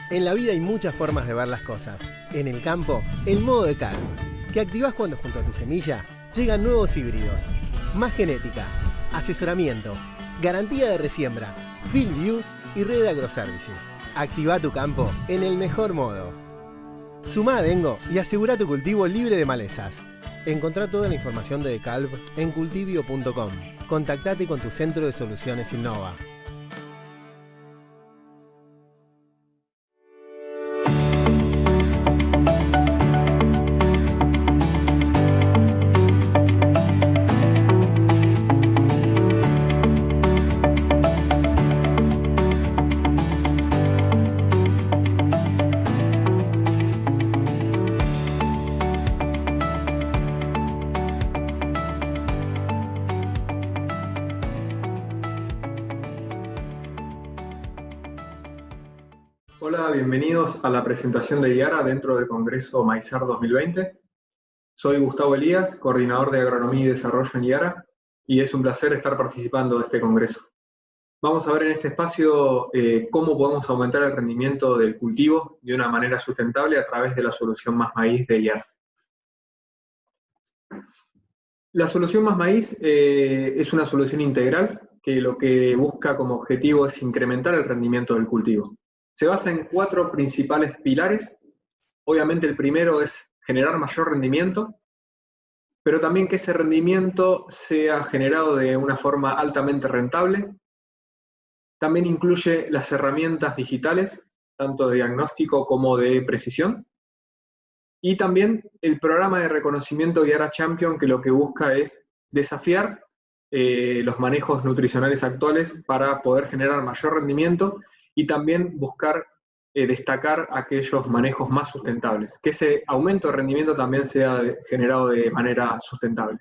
En la vida hay muchas formas de ver las cosas. En el campo, el modo de Calv, que activás cuando junto a tu semilla llegan nuevos híbridos. Más genética, asesoramiento, garantía de resiembra, FieldView y red de agroservices. Activa tu campo en el mejor modo. Sumá a Dengo y asegura tu cultivo libre de malezas. Encontrá toda la información de Calv en cultivio.com. Contactate con tu centro de soluciones Innova. Hola, bienvenidos a la presentación de Yara dentro del Congreso Maizar 2020. Soy Gustavo Elías, coordinador de Agronomía y Desarrollo en Yara, y es un placer estar participando de este congreso. Vamos a ver en este espacio cómo podemos aumentar el rendimiento del cultivo de una manera sustentable a través de la solución Más Maíz de Yara. La solución Más Maíz es una solución integral que lo que busca como objetivo es incrementar el rendimiento del cultivo. Se basa en 4 principales pilares. Obviamente el primero es generar mayor rendimiento, pero también que ese rendimiento sea generado de una forma altamente rentable. También incluye las herramientas digitales, tanto de diagnóstico como de precisión. Y también el programa de reconocimiento Yara Champion, que lo que busca es desafiar los manejos nutricionales actuales para poder generar mayor rendimiento y también buscar destacar aquellos manejos más sustentables, que ese aumento de rendimiento también sea generado de manera sustentable.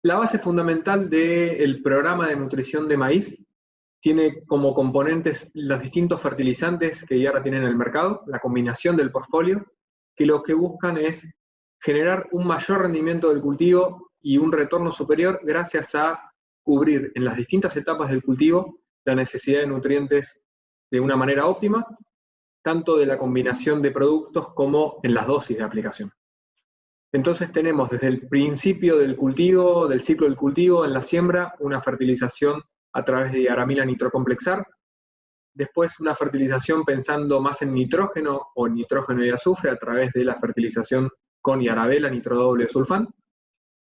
La base fundamental del programa de nutrición de maíz tiene como componentes los distintos fertilizantes que Yara tiene en el mercado, la combinación del portfolio, que lo que buscan es generar un mayor rendimiento del cultivo y un retorno superior gracias a cubrir en las distintas etapas del cultivo la necesidad de nutrientes de una manera óptima, tanto de la combinación de productos como en las dosis de aplicación. Entonces tenemos desde el principio del cultivo, del ciclo del cultivo, en la siembra, una fertilización a través de Yaramila nitrocomplexar, después una fertilización pensando más en nitrógeno o en nitrógeno y azufre a través de la fertilización con Yaravela, nitrodoble sulfán,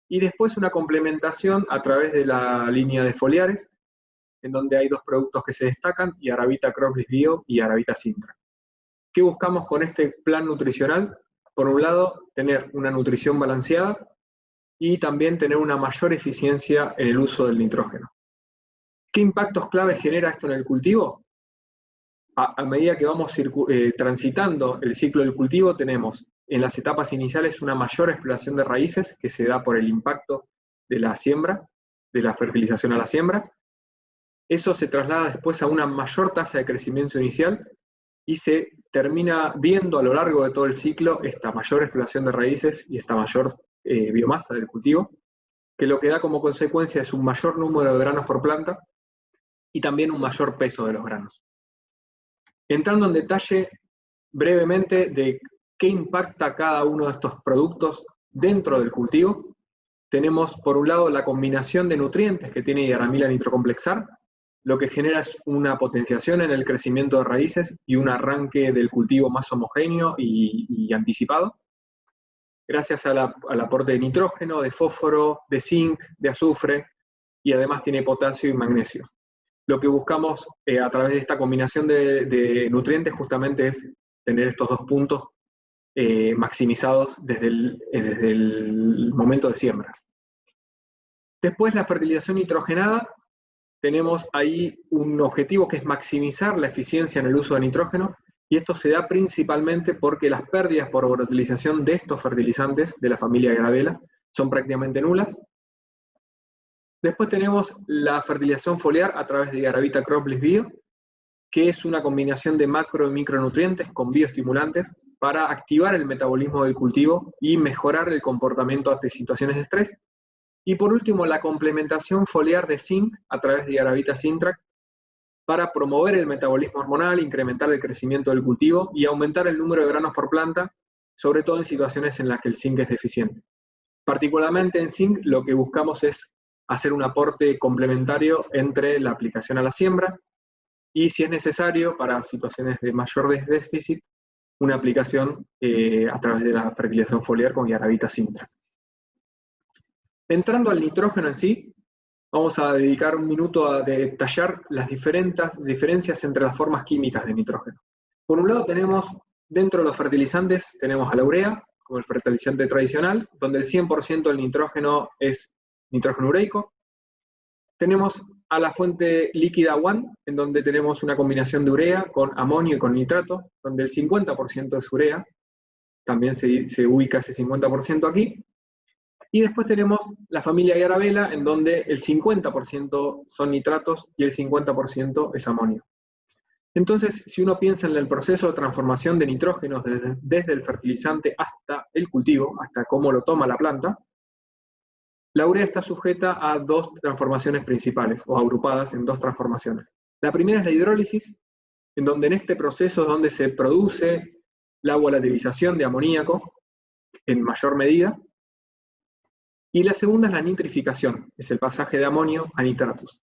y después una complementación a través de la línea de foliares, en donde hay 2 productos que se destacan, Yaravita Croplis Bio y Yaravita Sintra. ¿Qué buscamos con este plan nutricional? Por un lado, tener una nutrición balanceada y también tener una mayor eficiencia en el uso del nitrógeno. ¿Qué impactos claves genera esto en el cultivo? A medida que vamos transitando el ciclo del cultivo, tenemos en las etapas iniciales una mayor exploración de raíces que se da por el impacto de la siembra, de la fertilización a la siembra. Eso se traslada después a una mayor tasa de crecimiento inicial y se termina viendo a lo largo de todo el ciclo esta mayor exploración de raíces y esta mayor biomasa del cultivo, que lo que da como consecuencia es un mayor número de granos por planta y también un mayor peso de los granos. Entrando en detalle brevemente de qué impacta cada uno de estos productos dentro del cultivo, tenemos por un lado la combinación de nutrientes que tiene Yaramila nitrocomplexar, lo que genera es una potenciación en el crecimiento de raíces y un arranque del cultivo más homogéneo y anticipado, gracias al aporte de nitrógeno, de fósforo, de zinc, de azufre, y además tiene potasio y magnesio. Lo que buscamos a través de esta combinación de nutrientes justamente es tener estos 2 puntos maximizados desde el momento de siembra. Después la fertilización nitrogenada. Tenemos ahí un objetivo que es maximizar la eficiencia en el uso de nitrógeno, y esto se da principalmente porque las pérdidas por utilización de estos fertilizantes de la familia Yaravela son prácticamente nulas. Después tenemos la fertilización foliar a través de Yaravita Croplis Bio, que es una combinación de macro y micronutrientes con bioestimulantes para activar el metabolismo del cultivo y mejorar el comportamiento ante situaciones de estrés. Y por último, la complementación foliar de zinc a través de Yaravita Sintra, para promover el metabolismo hormonal, incrementar el crecimiento del cultivo y aumentar el número de granos por planta, sobre todo en situaciones en las que el zinc es deficiente. Particularmente en zinc, lo que buscamos es hacer un aporte complementario entre la aplicación a la siembra y, si es necesario, para situaciones de mayor déficit, una aplicación a través de la fertilización foliar con Yaravita Sintra. Entrando al nitrógeno en sí, vamos a dedicar un minuto a detallar las diferencias entre las formas químicas de nitrógeno. Por un lado tenemos, dentro de los fertilizantes, tenemos a la urea, como el fertilizante tradicional, donde el 100% del nitrógeno es nitrógeno ureico. Tenemos a la fuente líquida WAN, en donde tenemos una combinación de urea con amonio y con nitrato, donde el 50% es urea, también se ubica ese 50% aquí. Y después tenemos la familia Yaravela, en donde el 50% son nitratos y el 50% es amonio. Entonces, si uno piensa en el proceso de transformación de nitrógenos desde el fertilizante hasta el cultivo, hasta cómo lo toma la planta, la urea está sujeta a dos transformaciones principales, o agrupadas en dos transformaciones. La primera es la hidrólisis, en donde en este proceso es donde se produce la volatilización de amoníaco en mayor medida. Y la segunda es la nitrificación, es el pasaje de amonio a nitratos.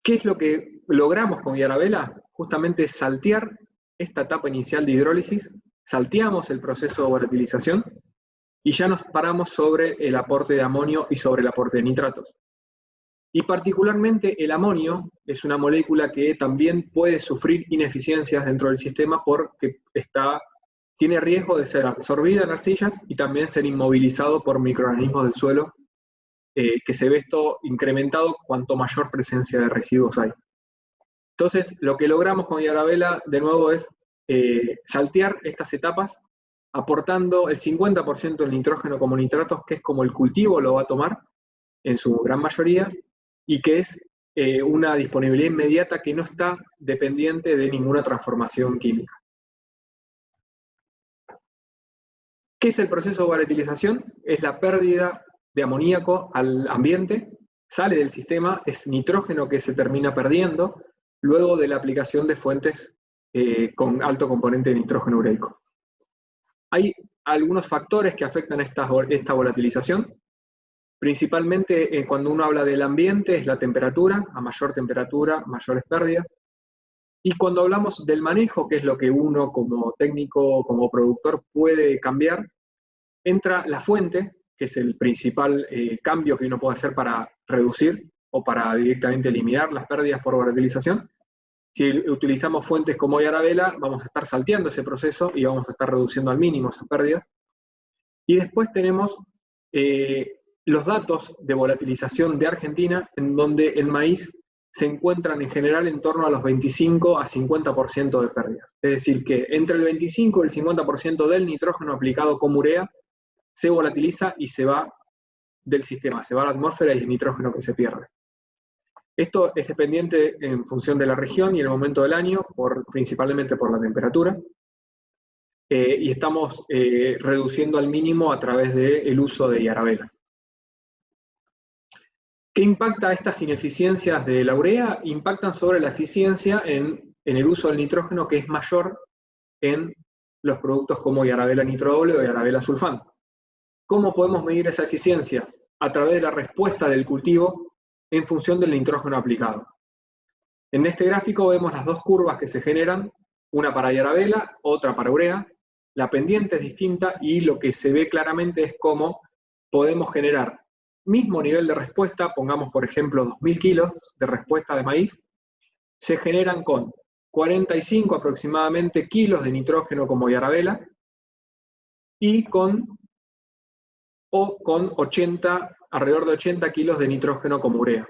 ¿Qué es lo que logramos con Yaravela? Justamente saltear esta etapa inicial de hidrólisis, salteamos el proceso de volatilización y ya nos paramos sobre el aporte de amonio y sobre el aporte de nitratos. Y particularmente el amonio es una molécula que también puede sufrir ineficiencias dentro del sistema porque tiene riesgo de ser absorbida en arcillas y también ser inmovilizado por microorganismos del suelo, que se ve esto incrementado cuanto mayor presencia de residuos hay. Entonces, lo que logramos con Yaravela, de nuevo, es saltear estas etapas, aportando el 50% del nitrógeno como nitratos, que es como el cultivo lo va a tomar, en su gran mayoría, y que es una disponibilidad inmediata que no está dependiente de ninguna transformación química. ¿Qué es el proceso de volatilización? Es la pérdida de amoníaco al ambiente, sale del sistema, es nitrógeno que se termina perdiendo luego de la aplicación de fuentes con alto componente de nitrógeno ureico. Hay algunos factores que afectan esta volatilización. Principalmente cuando uno habla del ambiente es la temperatura, a mayor temperatura, mayores pérdidas. Y cuando hablamos del manejo, que es lo que uno como técnico, como productor puede cambiar, entra la fuente, que es el principal cambio que uno puede hacer para reducir o para directamente eliminar las pérdidas por volatilización. Si utilizamos fuentes como Yaravela, vamos a estar salteando ese proceso y vamos a estar reduciendo al mínimo esas pérdidas. Y después tenemos los datos de volatilización de Argentina, en donde el maíz se encuentran en general en torno a los 25 a 50% de pérdidas. Es decir, que entre el 25 y el 50% del nitrógeno aplicado como urea se volatiliza y se va del sistema, se va a la atmósfera y el nitrógeno que se pierde. Esto es dependiente en función de la región y el momento del año, principalmente por la temperatura, y estamos reduciendo al mínimo a través del uso de Yaravela. ¿Qué impacta estas ineficiencias de la urea? Impactan sobre la eficiencia en el uso del nitrógeno, que es mayor en los productos como Yaravela nitrodoble o Yaravela sulfán. ¿Cómo podemos medir esa eficiencia? A través de la respuesta del cultivo en función del nitrógeno aplicado. En este gráfico vemos las dos curvas que se generan, una para Yaravela, otra para urea. La pendiente es distinta y lo que se ve claramente es cómo podemos generar mismo nivel de respuesta, pongamos por ejemplo 2.000 kilos de respuesta de maíz, se generan con 45 aproximadamente kilos de nitrógeno como Yaravela y con 80, alrededor de 80 kilos de nitrógeno como urea.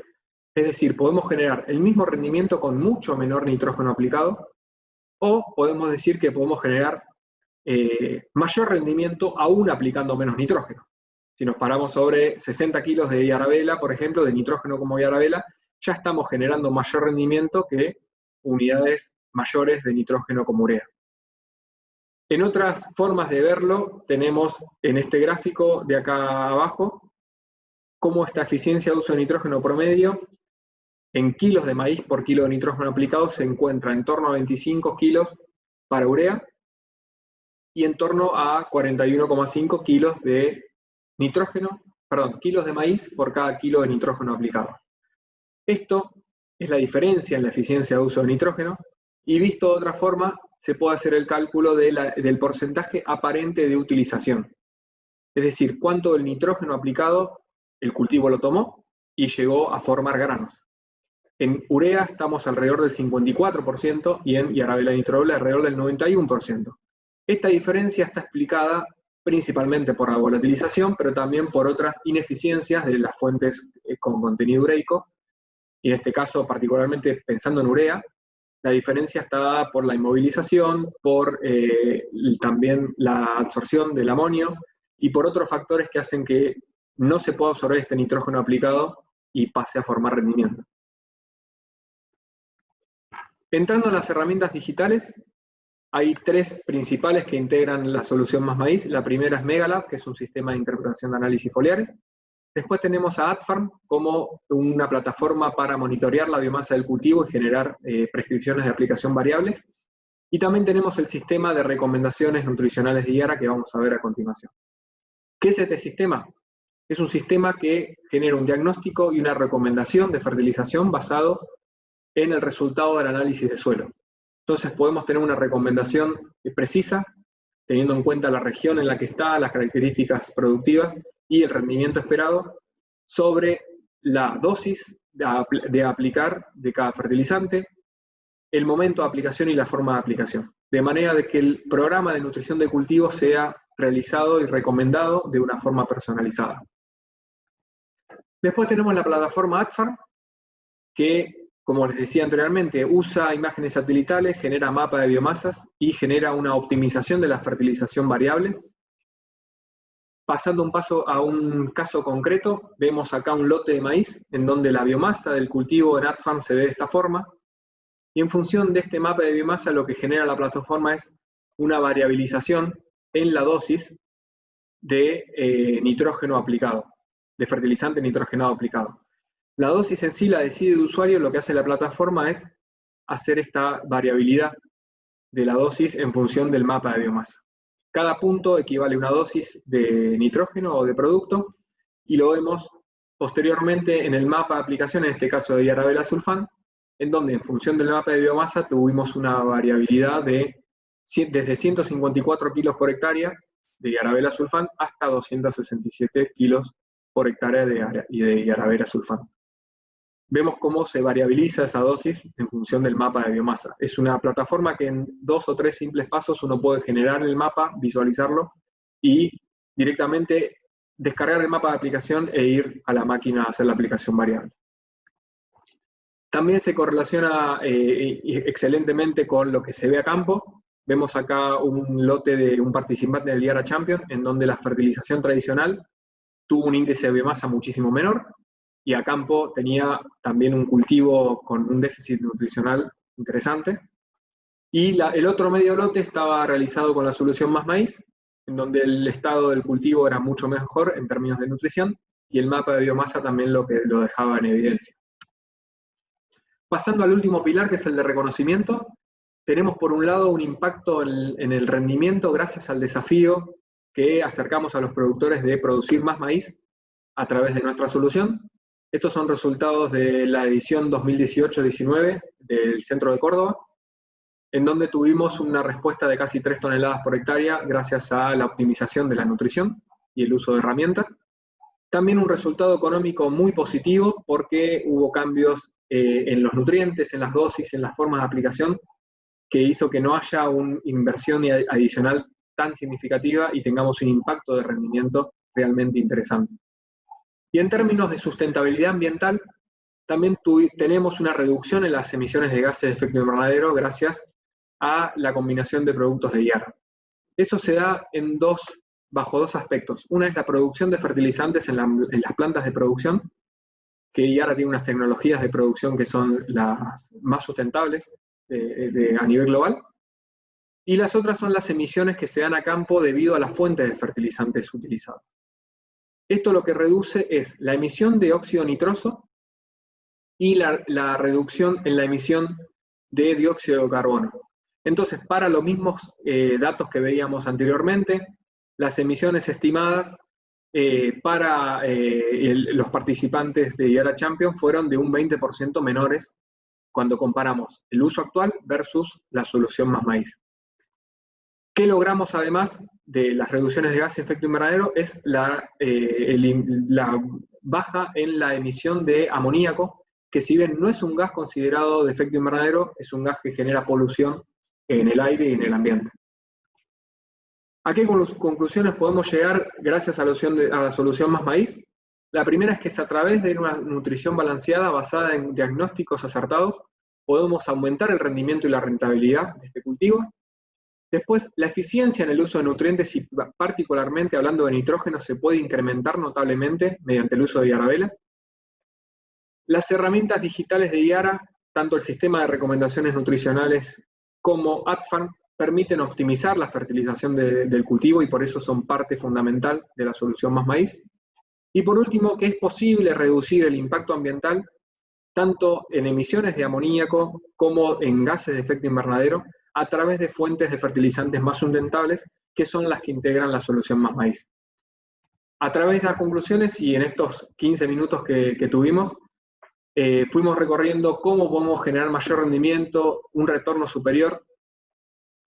Es decir, podemos generar el mismo rendimiento con mucho menor nitrógeno aplicado, o podemos decir que podemos generar mayor rendimiento aún aplicando menos nitrógeno. Si nos paramos sobre 60 kilos de Yaravela, por ejemplo, de nitrógeno como Yaravela, ya estamos generando mayor rendimiento que unidades mayores de nitrógeno como urea. En otras formas de verlo, tenemos en este gráfico de acá abajo, cómo esta eficiencia de uso de nitrógeno promedio en kilos de maíz por kilo de nitrógeno aplicado se encuentra en torno a 25 kilos para urea y en torno a 41,5 kilos de kilos de maíz por cada kilo de nitrógeno aplicado. Esto es la diferencia en la eficiencia de uso de nitrógeno, y visto de otra forma, se puede hacer el cálculo del porcentaje aparente de utilización. Es decir, cuánto del nitrógeno aplicado el cultivo lo tomó y llegó a formar granos. En urea estamos alrededor del 54% y en Yarabela nitroble alrededor del 91%. Esta diferencia está explicada principalmente por la volatilización, pero también por otras ineficiencias de las fuentes con contenido ureico, y en este caso particularmente pensando en urea, la diferencia está dada por la inmovilización, por también la absorción del amonio, y por otros factores que hacen que no se pueda absorber este nitrógeno aplicado y pase a formar rendimiento. Entrando en las herramientas digitales, hay tres principales que integran la solución Más Maíz. La primera es Megalab, que es un sistema de interpretación de análisis foliares. Después tenemos a AdFarm como una plataforma para monitorear la biomasa del cultivo y generar prescripciones de aplicación variable. Y también tenemos el sistema de recomendaciones nutricionales de IARA que vamos a ver a continuación. ¿Qué es este sistema? Es un sistema que genera un diagnóstico y una recomendación de fertilización basado en el resultado del análisis de suelo. Entonces podemos tener una recomendación precisa, teniendo en cuenta la región en la que está, las características productivas y el rendimiento esperado, sobre la dosis de aplicar de cada fertilizante, el momento de aplicación y la forma de aplicación, de manera de que el programa de nutrición de cultivo sea realizado y recomendado de una forma personalizada. Después tenemos la plataforma AdFarm, que, como les decía anteriormente, usa imágenes satelitales, genera mapa de biomasas y genera una optimización de la fertilización variable. Pasando a un caso concreto, vemos acá un lote de maíz en donde la biomasa del cultivo en AdFarm se ve de esta forma, y en función de este mapa de biomasa lo que genera la plataforma es una variabilización en la dosis de nitrógeno aplicado, de fertilizante nitrogenado aplicado. La dosis en sí la decide el usuario, lo que hace la plataforma es hacer esta variabilidad de la dosis en función del mapa de biomasa. Cada punto equivale a una dosis de nitrógeno o de producto, y lo vemos posteriormente en el mapa de aplicación, en este caso de Yarabela sulfán, en donde en función del mapa de biomasa tuvimos una variabilidad desde 154 kilos por hectárea de Yarabela sulfán hasta 267 kilos por hectárea de Yarabela sulfán. Vemos cómo se variabiliza esa dosis en función del mapa de biomasa. Es una plataforma que en 2 o 3 simples pasos uno puede generar el mapa, visualizarlo y directamente descargar el mapa de aplicación e ir a la máquina a hacer la aplicación variable. También se correlaciona excelentemente con lo que se ve a campo. Vemos acá un lote de un participante del Yara Champion, en donde la fertilización tradicional tuvo un índice de biomasa muchísimo menor, y a campo tenía también un cultivo con un déficit nutricional interesante. Y el otro medio lote estaba realizado con la solución Más Maíz, en donde el estado del cultivo era mucho mejor en términos de nutrición, y el mapa de biomasa también lo dejaba en evidencia. Pasando al último pilar, que es el de reconocimiento, tenemos por un lado un impacto en el rendimiento gracias al desafío que acercamos a los productores de producir más maíz a través de nuestra solución. Estos son resultados de la edición 2018-19 del Centro de Córdoba, en donde tuvimos una respuesta de casi 3 toneladas por hectárea gracias a la optimización de la nutrición y el uso de herramientas. También un resultado económico muy positivo porque hubo cambios en los nutrientes, en las dosis, en las formas de aplicación, que hizo que no haya una inversión adicional tan significativa y tengamos un impacto de rendimiento realmente interesante. Y en términos de sustentabilidad ambiental, también tenemos una reducción en las emisiones de gases de efecto invernadero gracias a la combinación de productos de Yara. Eso se da bajo dos aspectos. Una es la producción de fertilizantes en las plantas de producción, que Yara tiene unas tecnologías de producción que son las más sustentables a nivel global. Y las otras son las emisiones que se dan a campo debido a las fuentes de fertilizantes utilizadas. Esto lo que reduce es la emisión de óxido nitroso y la reducción en la emisión de dióxido de carbono. Entonces, para los mismos datos que veíamos anteriormente, las emisiones estimadas para los participantes de Yara Champion fueron de un 20% menores cuando comparamos el uso actual versus la solución Más Maíz. ¿Qué logramos además de las reducciones de gas de efecto invernadero? Es la baja en la emisión de amoníaco, que si bien no es un gas considerado de efecto invernadero, es un gas que genera polución en el aire y en el ambiente. ¿A qué conclusiones podemos llegar gracias a la solución Más Maíz? La primera es que a través de una nutrición balanceada basada en diagnósticos acertados, podemos aumentar el rendimiento y la rentabilidad de este cultivo. Después, la eficiencia en el uso de nutrientes y particularmente hablando de nitrógeno se puede incrementar notablemente mediante el uso de Yaravela. Las herramientas digitales de Yara, tanto el sistema de recomendaciones nutricionales como AdFarm, permiten optimizar la fertilización del cultivo y por eso son parte fundamental de la solución Más Maíz. Y por último, que es posible reducir el impacto ambiental tanto en emisiones de amoníaco como en gases de efecto invernadero a través de fuentes de fertilizantes más sustentables, que son las que integran la solución Más Maíz. A través de las conclusiones y en estos 15 minutos que tuvimos, fuimos recorriendo cómo podemos generar mayor rendimiento, un retorno superior,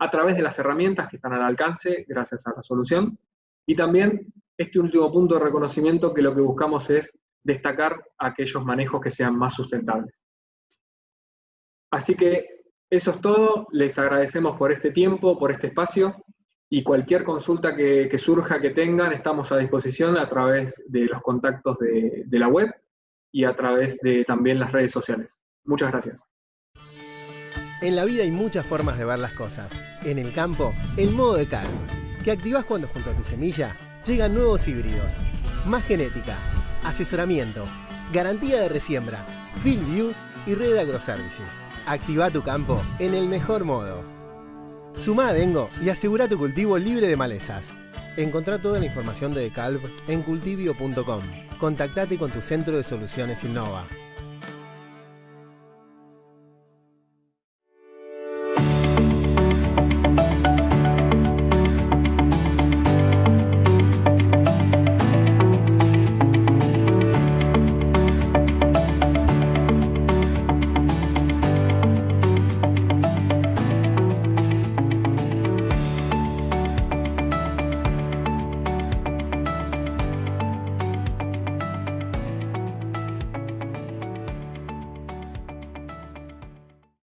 a través de las herramientas que están al alcance gracias a la solución, y también este último punto de reconocimiento que lo que buscamos es destacar aquellos manejos que sean más sustentables. Así que eso es todo, les agradecemos por este tiempo, por este espacio, y cualquier consulta que surja, que tengan, estamos a disposición a través de los contactos de la web y a través de también las redes sociales. Muchas gracias. En la vida hay muchas formas de ver las cosas. En el campo, el modo de Calv, que activás cuando junto a tu semilla llegan nuevos híbridos. Más genética, asesoramiento, garantía de resiembra, FieldView y red de agroservices. Activa tu campo en el mejor modo. Sumá a Dengo y asegura tu cultivo libre de malezas. Encontrá toda la información de Calv en cultivio.com. Contactate con tu centro de soluciones Innova.